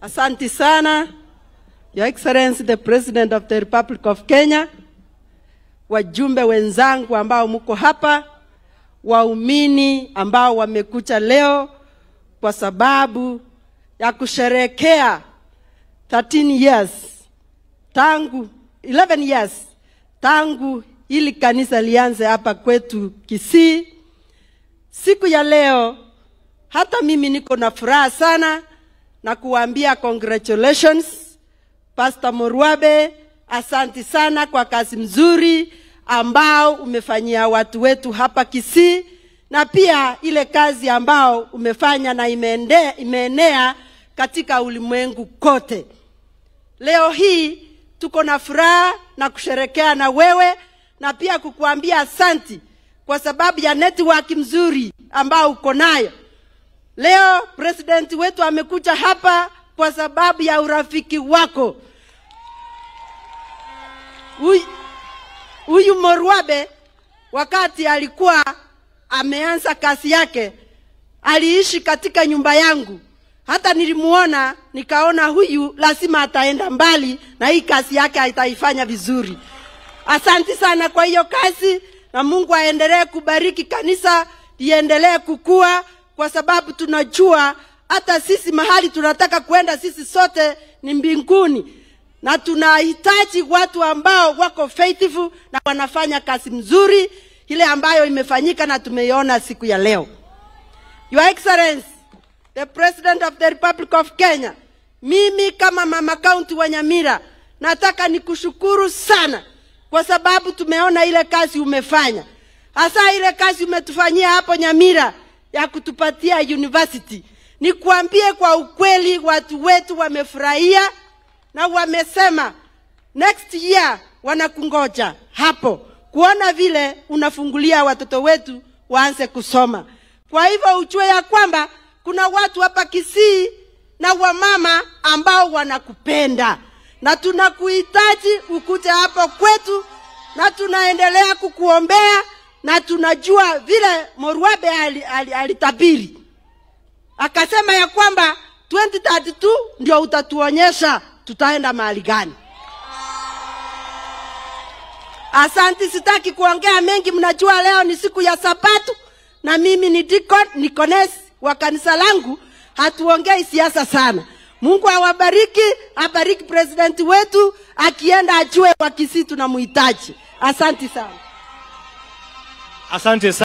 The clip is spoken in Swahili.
Asante sana, Your Excellency the President of the Republic of Kenya, wajumbe wenzangu ambao mko hapa, waumini ambao wamekuja leo kwa sababu ya kusherehekea 11 years tangu ili kanisa lianze hapa kwetu Kisii. Siku ya leo hata mimi niko na furaha sana na kuambia congratulations Pastor Morwabe, asante sana kwa kazi mzuri ambao umefanyia watu wetu hapa Kisii, na pia ile kazi ambao umefanya na imeenea katika ulimwengu kote. Leo hii tuko na furaha na kusherehekea na wewe, na pia kukuambia asante kwa sababu ya network mzuri ambao uko nayo. Leo president wetu amekuja hapa kwa sababu ya urafiki wako. Huyu Morwabe wakati alikuwa ameanza kazi yake aliishi katika nyumba yangu. Hata nilimuona nikaona huyu lazima ataenda mbali na hii kazi yake ataifanya vizuri. Asante sana kwa hiyo kazi, na Mungu aendelee kubariki kanisa liendelee kukua, kwa sababu tunajua hata sisi mahali tunataka kwenda sisi sote ni mbinguni, na tunahitaji watu ambao wako faithful na wanafanya kazi mzuri ile ambayo imefanyika na tumeiona siku ya leo. Your Excellency the President of the Republic of Kenya, mimi kama mama county wa Nyamira nataka nikushukuru sana kwa sababu tumeona ile kazi umefanya. Hasa ile kazi umetufanyia hapo Nyamira ya kutupatia university. Nikuambie kwa ukweli watu wetu wamefurahia na wamesema next year wanakungoja hapo kuona vile unafungulia watoto wetu waanze kusoma. Kwa hivyo ujue ya kwamba kuna watu hapa Kisii na wamama ambao wanakupenda, na tunakuhitaji ukuje hapo kwetu, na tunaendelea kukuombea, na tunajua vile Morwabe alitabiri. Akasema ya kwamba 2032 ndio utatuonyesha tutaenda mahali gani. Asante, sitaki kuongea mengi, mnajua leo ni siku ya Sabato na mimi ni Deacon wa kanisa langu, hatuongei siasa sana. Mungu awabariki, abariki president wetu, akienda ajue wa Kisii tunamhitaji. Asante sana. Asante sana.